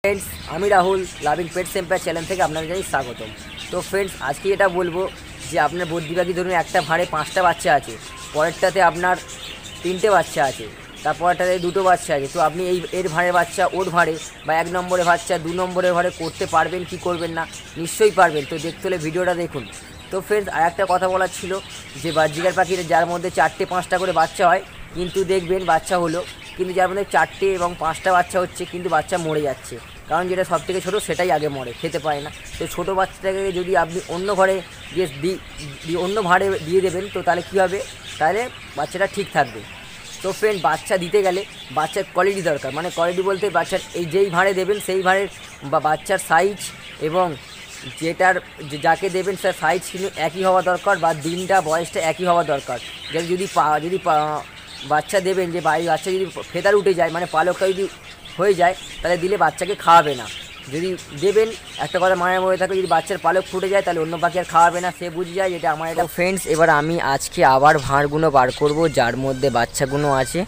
Friends আমি Rahul loving pets empire channel থেকে আপনাদের জানাই স্বাগতম। তো ফ্রেন্ডস আজকে এটা বলবো যে আপনার বদ্যিবাগি ধরুন একটা ভাঁড়ে 5টা বাচ্চা আছে, পরেরটাতে আপনার 3টে বাচ্চা আছে, তারপরটাতে 2টো বাচ্চা আছে। তো আপনি এর ভাঁড়ে বাচ্চা ওর ভাঁড়ে বা 1 নম্বরে বাচ্চা 2 নম্বরের ভাঁড়ে করতে পারবেন কি করবেন না? নিশ্চয়ই পারবেন। তো দেখতে হলে ভিডিওটা দেখুন। তো ফ্রেন্ডস আর একটা কথা বলার ছিল যে বাজরিকার পাখির যার মধ্যে 4টে 5টা করে বাচ্চা হয়, কিন্তু দেখবেন বাচ্চা হলো, কিন্তু যার মধ্যে 4টে এবং 5টা বাচ্চা হচ্ছে কিন্তু বাচ্চা মরে যাচ্ছে। কারণ যেটা সবথেকে ছোটো সেটাই আগে মরে, খেতে পায় না। তো ছোটো বাচ্চাটাকে যদি আপনি অন্য ঘরে অন্য ভাঁড়ে দিয়ে দেবেন তো তাহলে কী হবে? তাহলে বাচ্চাটা ঠিক থাকবে। তো ফ্রেন্ড বাচ্চা দিতে গেলে বাচ্চার কোয়ালিটি দরকার, মানে কোয়ালিটি বলতে বাচ্চার যেই ভাঁড়ে দেবেন সেই ভাঁড়ের বা বাচ্চার সাইজ এবং যাকে দেবেন তার সাইজ কিন্তু একই হওয়া দরকার, বা দিনটা বয়সটা একই হওয়া দরকার। যদি বাচ্চা দেবেন যে বাচ্চা যদি ফেদার উঠে যায়, মানে পালকটা যদি হয়ে যায়, তাহলে দিলে বাচ্চাকে খাওয়াবে না। যদি দেবেন একটা কথা মায়ের মনে থাকে, যদি বাচ্চার পালক ফুটে যায় তাহলে অন্য পাখি আর খাওয়াবে না, সে বুঝে যায় যেটা আমার এটা। ফ্রেন্ডস এবার আমি আজকে আবার ভাঁড়গুলো বার করব যার মধ্যে বাচ্চাগুলো আছে।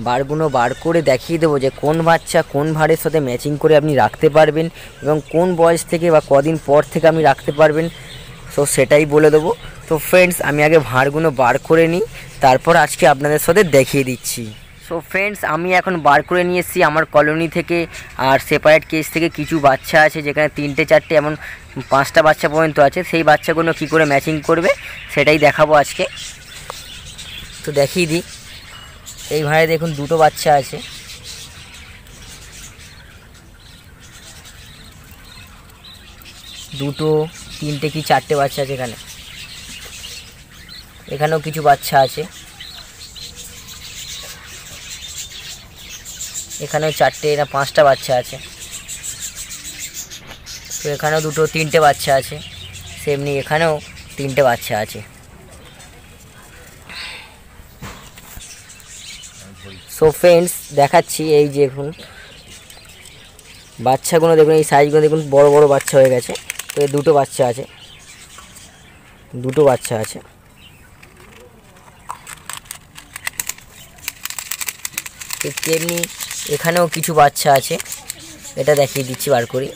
ভাঁড়গুলো বার করে দেখিয়ে দেবো যে কোন বাচ্চা কোন ভাঁড়ের সাথে ম্যাচিং করে আপনি রাখতে পারবেন এবং কোন বয়স থেকে বা কদিন পর থেকে আপনি রাখতে পারবেন, সো সেটাই বলে দেবো। তো ফ্রেন্ডস আমি আগে ভাঁড়গুলো বার করে নিই, তারপর আজকে আপনাদের সাথে দেখিয়ে দিচ্ছি। সো ফ্রেন্ডস আমি এখন বার করে নিয়ে এসেছি আমার কলোনি থেকে, আর সেপারেট কেস থেকে কিছু বাচ্চা আছে যেখানে 3টে 4টে এমন 5টা বাচ্চা পর্যন্ত আছে। সেই বাচ্চাগুলো কী করে ম্যাচিং করবে সেটাই দেখাবো আজকে। তো দেখিয়ে দিই, এই ভাঁড়ে দেখুন 2টো বাচ্চা আছে, দুটো 3টে কি 4টে বাচ্চা আছে এখানে, এখানেও কিছু বাচ্চা আছে, এখানেও 4টে না 5টা বাচ্চা আছে। তো এখানেও 2টো 3টে বাচ্চা আছে, সেমনি এখানেও 3টে বাচ্চা আছে। সো ফ্রেন্ডস দেখাচ্ছি, এই যে দেখুন বাচ্চাগুলো দেখুন, এই সাইজগুলো দেখুন, বড় বড় বাচ্চা হয়ে গেছে। তো এই 2টো বাচ্চা আছে, 2টো বাচ্চা আছে। ঠিক তেমনি এখানেও কিছু বাচ্চা আছে, এটা দেখিয়ে দিচ্ছি বার করি।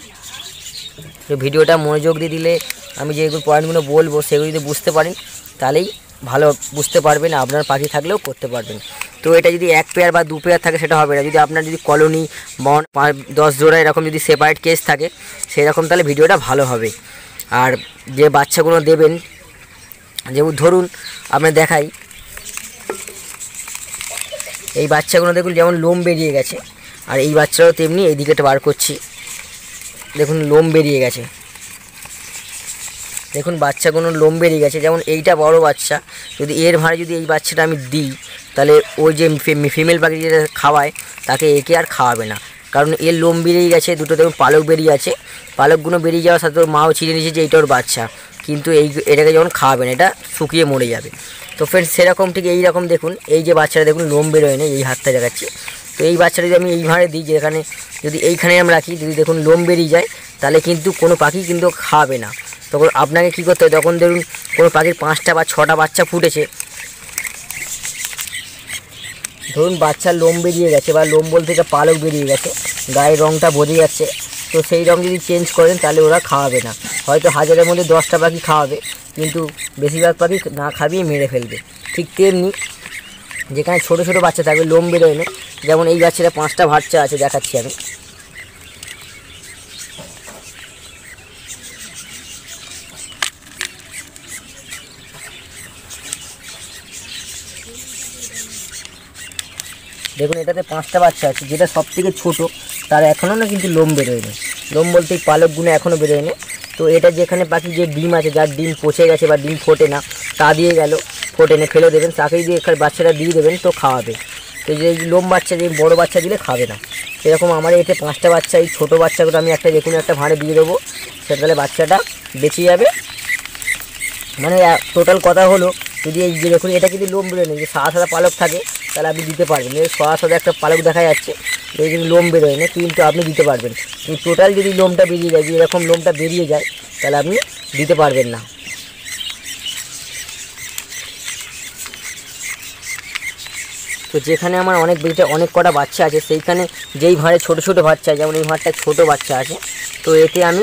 তো ভিডিওটা মনোযোগ দিয়ে দিলে আমি যেগুলো পয়েন্টগুলো বলবো সেগুলো যদি বুঝতে পারেন তাহলেই ভালো বুঝতে পারবেন, আপনার পাখি থাকলেও করতে পারবেন। তো এটা যদি 1 পেয়ার বা 2 পেয়ার থাকে সেটা হবে না। যদি আপনার যদি কলোনি 10 জোড়া এরকম যদি সেপারেট কেস থাকে সেরকম, তাহলে ভিডিওটা ভালো হবে। আর যে বাচ্চাগুলো দেবেন, যেমন ধরুন আপনার দেখাই, এই বাচ্চাগুলো দেখুন যেমন লোম বেরিয়ে গেছে, আর এই বাচ্চারাও তেমনি। এই দিকেটা বার করছি, দেখুন লোম বেরিয়ে গেছে, দেখুন বাচ্চাগুলো লোম বেরিয়ে গেছে। যেমন এইটা বড় বাচ্চা, যদি এর ভাঁড়ে যদি এই বাচ্চাটা আমি দিই তাহলে ওই যে ফিমেল পাখি যেটা খাওয়ায় তাকে একে আর খাওয়াবে না, কারণ এর লোম বেরিয়ে গেছে। দুটো দেখুন পালক বেরিয়ে আছে, পালকগুলো বেরিয়ে যাওয়ার সাথে ওর মাও ছিঁড়ে নিয়েছে যে এইটা ওর বাচ্চা, কিন্তু এটাকে যখন খাওয়াবেন এটা শুকিয়ে মরে যাবে। তো ফ্রেন্ডস সেরকম ঠিক এই রকম দেখুন, এই যে বাচ্চাটা দেখুন লোম বেরোয় না, এই হাতটা দেখাচ্ছি। তো এই বাচ্চাটা যদি আমি এই ভাঁড়ে দিই, যেখানে যদি এইখানে আমরা রাখি, যদি দেখুন লোম বেরিয়ে যায় তাহলে কিন্তু কোনো পাখি কিন্তু খাওয়াবে না। তখন আপনাকে কী করতে হবে, যখন ধরুন কোনো পাখির 5টা বা 6টা বাচ্চা ফুটেছে, ধরুন বাচ্চার লোম বেরিয়ে গেছে বা লোম বলতে এটা পালক বেরিয়ে গেছে, গায়ের রঙটা বোঝা যাচ্ছে, তো সেই রঙ যদি চেঞ্জ করেন তাহলে ওরা খাওয়াবে না। হয়তো 1000-এর মধ্যে 10টা পাখি খাওয়াবে, কিন্তু বেশিরভাগ পাখি না খাবিয়ে মেরে ফেলবে। ঠিক তেমনি যেখানে ছোটো ছোটো বাচ্চা থাকবে লোম বেরোয় না, যেমন এই বাচ্চাটা 5টা বাচ্চা আছে দেখাচ্ছি আমি। দেখুন এটাতে 5টা বাচ্চা আছে, যেটা সব থেকে ছোটো তার এখনও না কিন্তু লোম বেরোয়নি, লোম বলতে এই পালকগুলো এখনও বেরোয়নি। তো এটা যেখানে পাখি যে ডিম আছে, যার ডিম পচে গেছে বা ডিম ফোটে না, তা দিয়ে গেল ফোটে না ফেলে দেবেন, তাকেই দিয়ে এখানে বাচ্চাটা দিয়ে দেবেন, তো খাওয়াবে। তো যে লোম বাচ্চা, যে বড়ো বাচ্চা দিলে খাবে না। সেরকম আমার এতে 5টা বাচ্চা, এই ছোটো বাচ্চাগুলো আমি একটা যে কোনো একটা ভাঁড়ে দিয়ে দেবো, সেটা তাহলে বাচ্চাটা বেঁচে যাবে। মানে টোটাল কথা হলো, যদি এই যে দেখুন এটা কিন্তু লোম বেরোয় না, যে সাদা সাদা পালক থাকে তাহলে আপনি দিতে পারবেন। এর সাদা সাদা একটা পালক দেখা যাচ্ছে, এই কিন্তু লোম বেরোয় না, কিন্তু আপনি দিতে পারবেন। কিন্তু টোটাল যদি লোমটা বেরিয়ে যায়, যদি এরকম লোমটা বেরিয়ে যায় তাহলে আপনি দিতে পারবেন না। তো তো যেখানে আমার অনেক কটা বাচ্চা আছে সেইখানে যেই ভাঁড়ে ছোটো ছোটো বাচ্চা, যেমন এই ভাঁড়টা ছোটো বাচ্চা আছে, তো এতে আমি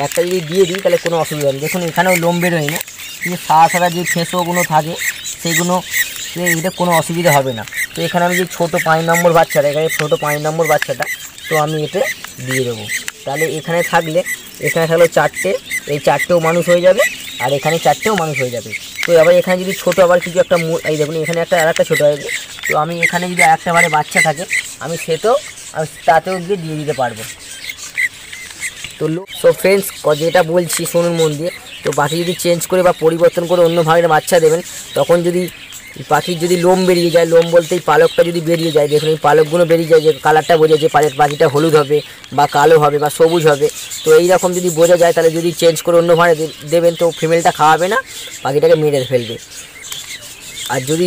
একটা যদি দিয়ে দিই তাহলে কোনো অসুবিধা নেই। দেখুন এখানেও লোম বেরোয় না, কিন্তু সাদা সাদা যে ফেঁসোগুলো থাকে সেইগুলো এটা কোনো অসুবিধা হবে না। তো এখানে আমি যে ছোটো 5 নম্বর বাচ্চাটা, এখানে ছোটো 5 নম্বর বাচ্চাটা তো আমি এতে দিয়ে দেবো। তাহলে এখানে থাকলে 4টে, এই 4টেও মানুষ হয়ে যাবে আর এখানে 4টেও মানুষ হয়ে যাবে। তো আবার এখানে যদি ছোটো আবার কিছু একটা এই দেখুন এখানে আরেকটা ছোটো হবে, তো আমি এখানে যদি আরেকটা বারে বাচ্চা থাকে আমি তাতেও গিয়ে দিয়ে দিতে পারবো। তো ফ্রেন্ডস যেটা বলছি শুনুন মন দিয়ে, তো পাখি যদি চেঞ্জ করে বা পরিবর্তন করে অন্য ভাগের বাচ্চা দেবেন, তখন যদি পাখির যদি লোম বেরিয়ে যায়, লোম বলতে এই পালকটা যদি বেরিয়ে যায়, দেখুন এই পালকগুলো বেরিয়ে যায়, যে কালারটা বোঝা যে পাখিটা হলুদ হবে বা কালো হবে বা সবুজ হবে, তো এই রকম যদি বোঝা যায় তাহলে যদি চেঞ্জ করে অন্য ভাড়ে দেবেন তো ফিমেলটা খাওয়াবে না, পাখিটাকে মেরে ফেলবে। আর যদি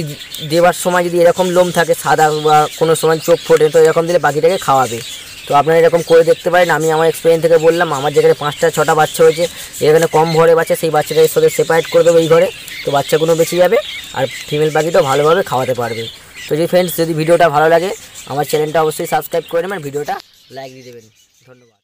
দেওয়ার সময় যদি এরকম লোম থাকে সাদা বা কোনো সময় চোখ ফোটে, তো এরকম দিলে পাখিটাকে খাওয়াবে। তো আপনারা এরকম করে দেখতে পারেন। আমি আমার এক্সপিরিয়েন্স থেকে বললাম, আমার যেখানে 5টা 6টা বাচ্চা হয়েছে, এখানে কম ভরে বাচ্চা, সেই বাচ্চাটা এর সাথে সেপারেট করে দেবো এই ঘরে, তো বাচ্চাগুলো বেঁচে যাবে আর ফিমেল পাখিটাও ভালোভাবে খাওয়াতে পারবে। তো ফ্রেন্ডস যদি ভিডিওটা ভালো লাগে আমার চ্যানেলটা অবশ্যই সাবস্ক্রাইব করে নেবেন, ভিডিওটা লাইক দিয়ে দেবেন। ধন্যবাদ।